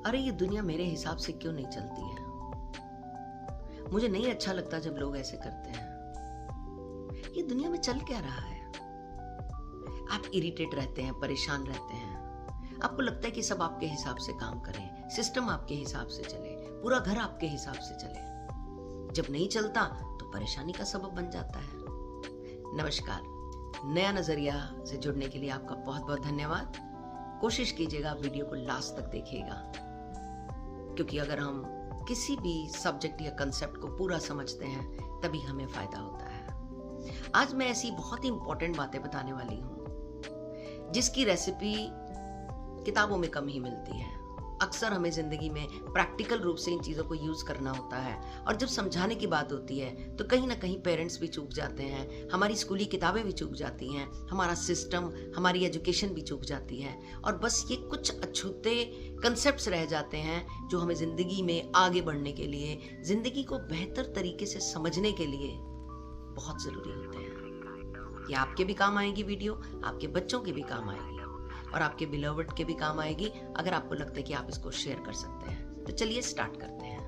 अरे ये दुनिया मेरे हिसाब से क्यों नहीं चलती है। मुझे नहीं अच्छा लगता जब लोग ऐसे करते हैं। ये दुनिया में चल क्या रहा है। आप इरिटेट रहते हैं, परेशान रहते हैं। आपको लगता है कि सब आपके हिसाब से काम करें, सिस्टम आपके हिसाब से चले, पूरा घर आपके हिसाब से चले। जब नहीं चलता तो परेशानी का सबब बन जाता है। नमस्कार, नया नजरिया से जुड़ने के लिए आपका बहुत बहुत धन्यवाद। कोशिश कीजिएगा वीडियो को लास्ट तक देखिएगा, क्योंकि अगर हम किसी भी सब्जेक्ट या कंसेप्ट को पूरा समझते हैं तभी हमें फायदा होता है। आज मैं ऐसी बहुत ही इंपॉर्टेंट बातें बताने वाली हूँ जिसकी रेसिपी किताबों में कम ही मिलती है। अक्सर हमें जिंदगी में प्रैक्टिकल रूप से इन चीज़ों को यूज़ करना होता है, और जब समझाने की बात होती है तो कहीं ना कहीं पेरेंट्स भी चूक जाते हैं, हमारी स्कूली किताबें भी चूक जाती हैं, हमारा सिस्टम, हमारी एजुकेशन भी चूक जाती है, और बस ये कुछ अछूते कंसेप्ट्स रह जाते हैं जो हमें ज़िंदगी में आगे बढ़ने के लिए, ज़िंदगी को बेहतर तरीके से समझने के लिए बहुत ज़रूरी होते हैं। ये आपके भी काम आएगी वीडियो, आपके बच्चों के भी काम आएगी, और आपके बिलोवर्ड के भी काम आएगी अगर आपको लगता है कि आप इसको शेयर कर सकते हैं। तो चलिए स्टार्ट करते हैं।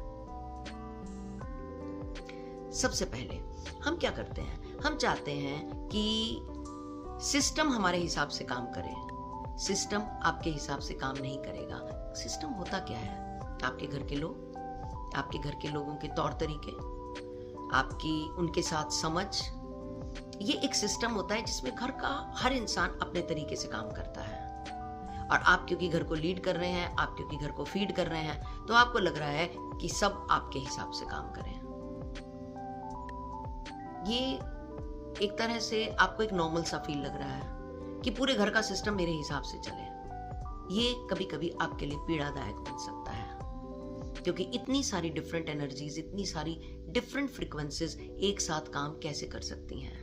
सबसे पहले हम क्या करते हैं, हम चाहते हैं कि सिस्टम हमारे हिसाब से काम करे। सिस्टम आपके हिसाब से काम नहीं करेगा। सिस्टम होता क्या है? आपके घर के लोग, आपके घर के लोगों के तौर तरीके, आपकी उनके साथ समझ, ये एक सिस्टम होता है जिसमें घर का हर इंसान अपने तरीके से काम करता है। और आप क्योंकि घर को लीड कर रहे हैं, आप क्योंकि घर को फीड कर रहे हैं, तो आपको लग रहा है कि सब आपके हिसाब से काम करें। ये एक तरह से आपको एक नॉर्मल सा फील लग रहा है कि पूरे घर का सिस्टम मेरे हिसाब से चले। ये कभी कभी आपके लिए पीड़ादायक बन सकता है, क्योंकि इतनी सारी डिफरेंट एनर्जीज, इतनी सारी डिफरेंट फ्रीक्वेंसीज एक साथ काम कैसे कर सकती हैं।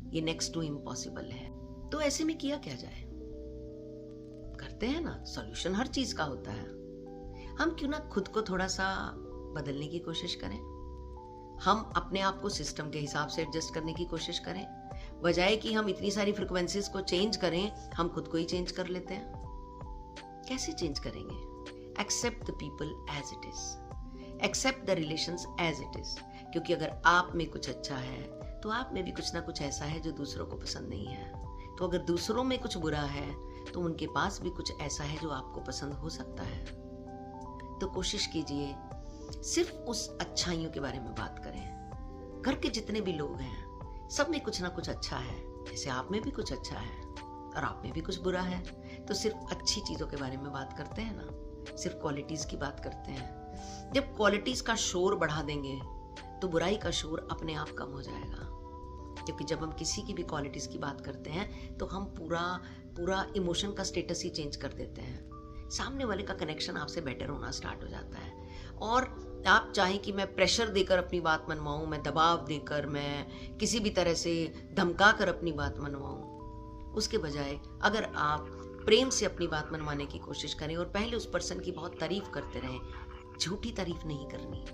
ये नेक्स्ट टू इम्पॉसिबल है। तो ऐसे में किया क्या जाए? करते हैं ना, सॉल्यूशन हर चीज का होता है। हम क्यों ना खुद को थोड़ा सा बदलने की कोशिश करें। हम अपने आप को सिस्टम के हिसाब से एडजस्ट करने की कोशिश करें। बजाय कि हम इतनी सारी फ्रीक्वेंसीज को चेंज करें, हम खुद को ही चेंज कर लेते हैं। कैसे चेंज करेंगे? Accept the people as it is, accept the relations as it is. क्योंकि अगर आप में कुछ अच्छा है तो आप में भी कुछ ना कुछ ऐसा है जो दूसरों को पसंद नहीं है। तो अगर दूसरों में कुछ बुरा है तो उनके पास भी कुछ ऐसा है जो आपको पसंद हो सकता है। तो कोशिश कीजिए सिर्फ उस अच्छाइयों के बारे में बात करें। घर के जितने भी लोग हैं, सब में कुछ ना कुछ अच्छा है। जैसे आप में भी कुछ अच्छा है और आप में भी कुछ बुरा है, तो सिर्फ अच्छी चीजों के बारे में बात करते हैं ना, सिर्फ क्वालिटीज की बात करते हैं। जब क्वालिटीज का शोर बढ़ा देंगे तो बुराई का शोर अपने आप कम हो जाएगा। क्योंकि जब हम किसी की भी क्वालिटीज की बात करते हैं तो हम पूरा इमोशन का स्टेटस ही चेंज कर देते हैं। सामने वाले का कनेक्शन आपसे बेटर होना स्टार्ट हो जाता है। और आप चाहें कि मैं प्रेशर देकर अपनी बात मनवाऊं, मैं दबाव देकर, मैं किसी भी तरह से धमका कर अपनी बात मनवाऊं, उसके बजाय अगर आप प्रेम से अपनी बात मनवाने की कोशिश करें और पहले उस पर्सन की बहुत तारीफ करते रहें, झूठी तारीफ नहीं करनी।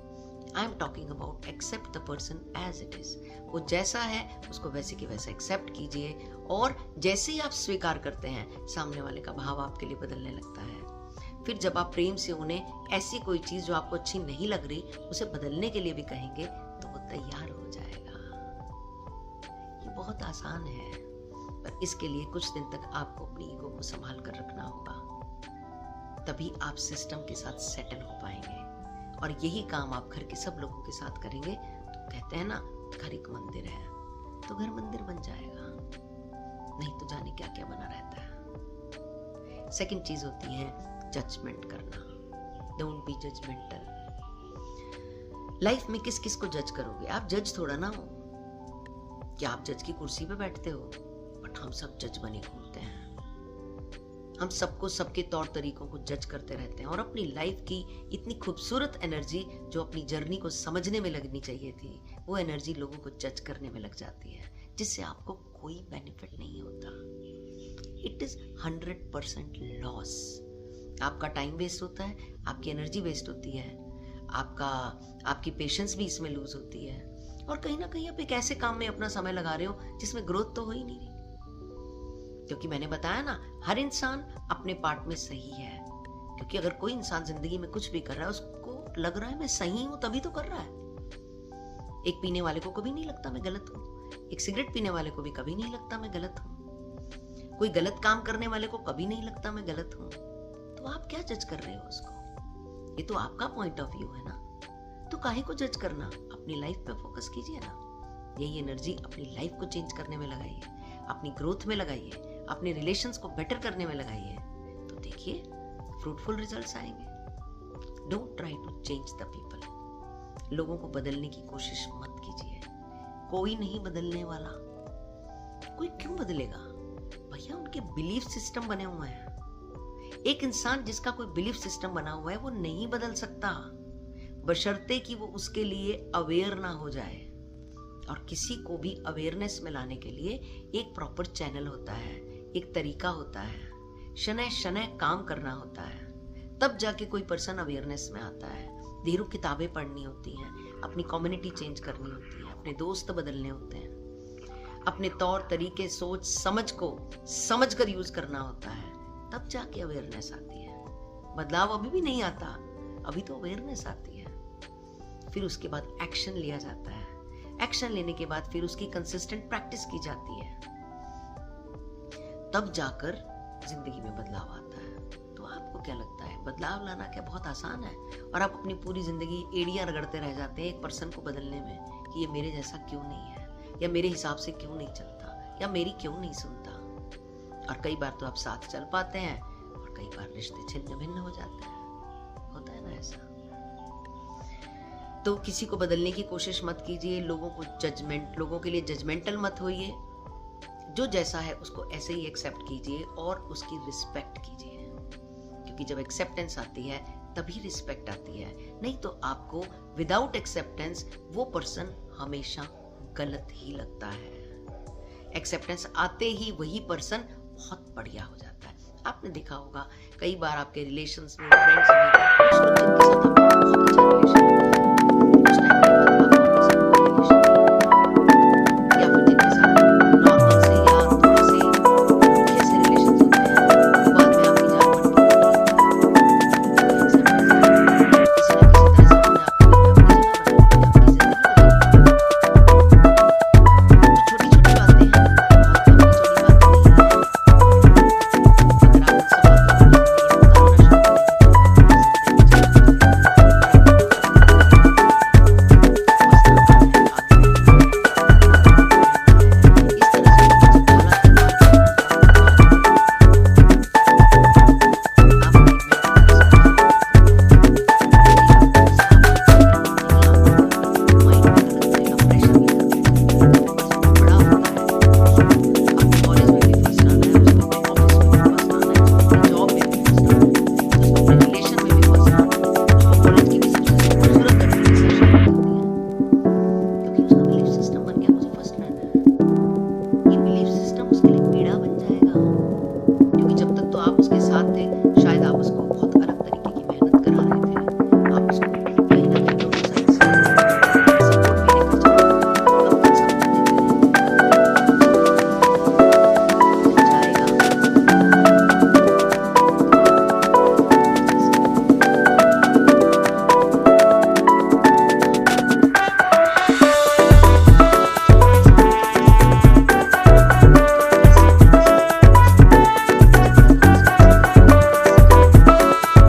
I am talking about accept the person as it is. वो जैसा है उसको वैसे की वैसा एक्सेप्ट कीजिए, और जैसे ही आप स्वीकार करते हैं सामने वाले का भाव आपके लिए बदलने लगता है। फिर जब आप प्रेम से उन्हें ऐसी कोई चीज जो आपको अच्छी नहीं लग रही उसे बदलने के लिए भी कहेंगे तो वो तैयार हो जाएगा। ये बहुत आसान है, पर इसके लिए कुछ दिन तक आपको अपनी ईगो को संभाल कर रखना होगा। तभी आप सिस्टम के साथ सेटल हो पाएंगे। और यही काम आप घर के सब लोगों के साथ करेंगे तो कहते हैं ना, घर एक मंदिर है, तो घर मंदिर बन जाएगा। नहीं तो जाने क्या क्या बना रहता है। सेकंड चीज होती है जजमेंट करना। Don't be judgemental. लाइफ में किस किस को जज करोगे? आप जज थोड़ा ना हो। क्या आप जज की कुर्सी पे बैठते हो? बट हम सब जज बने घूमते हैं। हम सबको सबके तौर तरीकों को जज करते रहते हैं, और अपनी लाइफ की इतनी खूबसूरत एनर्जी जो अपनी जर्नी को समझने में लगनी चाहिए थी, वो एनर्जी लोगों को जज करने में लग जाती है, जिससे आपको कोई बेनिफिट नहीं होता। It is 100% loss. आपका टाइम वेस्ट होता है, आपकी एनर्जी वेस्ट होती है, आपकी पेशेंस भी इसमें लूज होती है, और कहीं ना कहीं आप एक ऐसे काम में अपना समय लगा रहे हो जिसमें ग्रोथ तो हो ही नहीं रही। क्योंकि मैंने बताया ना, हर इंसान अपने पार्ट में सही है, क्योंकि अगर कोई इंसान जिंदगी में कुछ भी कर रहा है, उसको लग रहा है मैं सही हूं तभी तो कर रहा है। एक पीने वाले को कभी नहीं लगता मैं गलत हूं, एक सिगरेट पीने वाले को भी कभी नहीं लगता मैं गलत हूं, कोई गलत काम करने वाले को कभी नहीं लगता मैं गलत हूं। तो आप क्या जज कर रहे हो उसको? ये तो आपका पॉइंट ऑफ व्यू है ना, तो काहे को जज करना? अपनी लाइफ पे फोकस कीजिए ना। यही एनर्जी अपनी लाइफ को चेंज करने में लगाइए, अपनी ग्रोथ में लगाइए, अपने रिलेशंस को बेटर करने में लगाइए, तो देखिए फ्रूटफुल रिजल्ट्स आएंगे। Don't try to change the people. लोगों को बदलने की कोशिश मत कीजिए, कोई नहीं बदलने वाला। कोई क्यों बदलेगा भैया? उनके बिलीफ सिस्टम बने हुए हैं। एक इंसान जिसका कोई बिलीफ सिस्टम बना हुआ है वो नहीं बदल सकता, बशर्ते कि वो उसके लिए अवेयर ना हो जाए। और किसी को भी अवेयरनेस में लाने के लिए एक प्रॉपर चैनल होता है, एक तरीका होता है, शनै शनै काम करना होता है, तब जाके कोई पर्सन अवेयरनेस में आता है। ढेरों किताबें पढ़नी होती हैं, अपनी कम्युनिटी चेंज करनी होती है, अपने दोस्त बदलने होते हैं, अपने तौर तरीके सोच समझ को समझ कर यूज करना होता है, तब जाके अवेयरनेस आती है। बदलाव अभी भी नहीं आता, अभी तो अवेयरनेस आती है। फिर उसके बाद एक्शन लिया जाता है, एक्शन लेने के बाद फिर उसकी कंसिस्टेंट प्रैक्टिस की जाती है, तब जाकर जिंदगी में बदलाव आता है। तो आपको क्या लगता है, बदलाव लाना क्या बहुत आसान है? और आप अपनी पूरी जिंदगी एड़ियां रगड़ते रह जाते हैं एक पर्सन को बदलने में कि ये मेरे जैसा क्यों नहीं है, या मेरे हिसाब से क्यों नहीं चलता, या मेरी क्यों नहीं सुनता। और कई बार तो आप साथ चल पाते हैं और कई बार रिश्ते छिन्न भिन्न हो जाते हैं, होता है ना ऐसा। तो किसी को बदलने की कोशिश मत कीजिए, लोगों के लिए जजमेंटल मत होइए। जो जैसा है उसको ऐसे ही एक्सेप्ट कीजिए और उसकी रिस्पेक्ट कीजिए, क्योंकि जब एक्सेप्टेंस आती है तभी रिस्पेक्ट आती है। नहीं तो आपको विदाउट एक्सेप्टेंस वो पर्सन हमेशा गलत ही लगता है। एक्सेप्टेंस आते ही वही पर्सन बहुत बढ़िया हो जाता है। आपने देखा होगा कई बार आपके रिलेशंस में, फ्रेंड्स में, कुछ लोग जिनके साथ आपका बहुत अच्छा रिलेशन होता है, कुछ टाइम के बाद आपका उनके साथ कोई रिलेशन नहीं होता, या फिर जिनके साथ नॉर्मल से या थोड़े से रूखे से रिलेशंस होते हैं, वो बाद में आपकी जान पड़ती है। किसी ना किसी तरह से उन्होंने आपको अपनी जगह बना ली, आपकी जिंदगी बदल दी। तो छोटी छोटी बातें हैं, बहुत लंबी चौड़ी बात नहीं है। अगर आप इन सब बातों को अपनी जिंदगी में उतारना शुरू करेंगे तो आपकी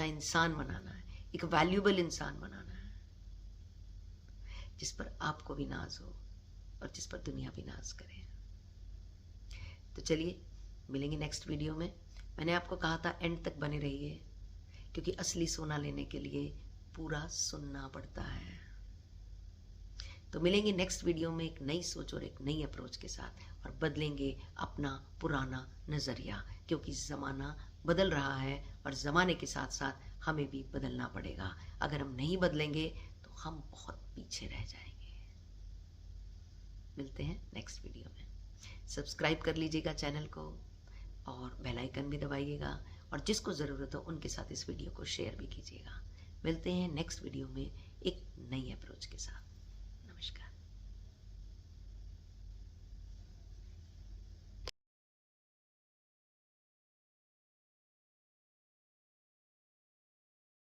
इंसान बनाना है, एक वैल्यूएबल इंसान बनाना है, जिस पर आपको भी नाज हो और जिस पर दुनिया भी नाज करे। तो चलिए मिलेंगे नेक्स्ट वीडियो में। मैंने आपको कहा था एंड तक बने रहिए, क्योंकि असली सोना लेने के लिए पूरा सुनना पड़ता है। तो मिलेंगे नेक्स्ट वीडियो में एक नई सोच और एक नई अप्रोच के साथ, और बदलेंगे अपना पुराना नजरिया, क्योंकि जमाना बदल रहा है और जमाने के साथ साथ हमें भी बदलना पड़ेगा। अगर हम नहीं बदलेंगे तो तो हम बहुत पीछे रह जाएंगे। मिलते हैं नेक्स्ट वीडियो में। सब्सक्राइब कर लीजिएगा चैनल को और बेल आइकन भी दबाइएगा, और जिसको ज़रूरत हो उनके साथ इस वीडियो को शेयर भी कीजिएगा। मिलते हैं नेक्स्ट वीडियो में एक नई अप्रोच के साथ। नमस्कार।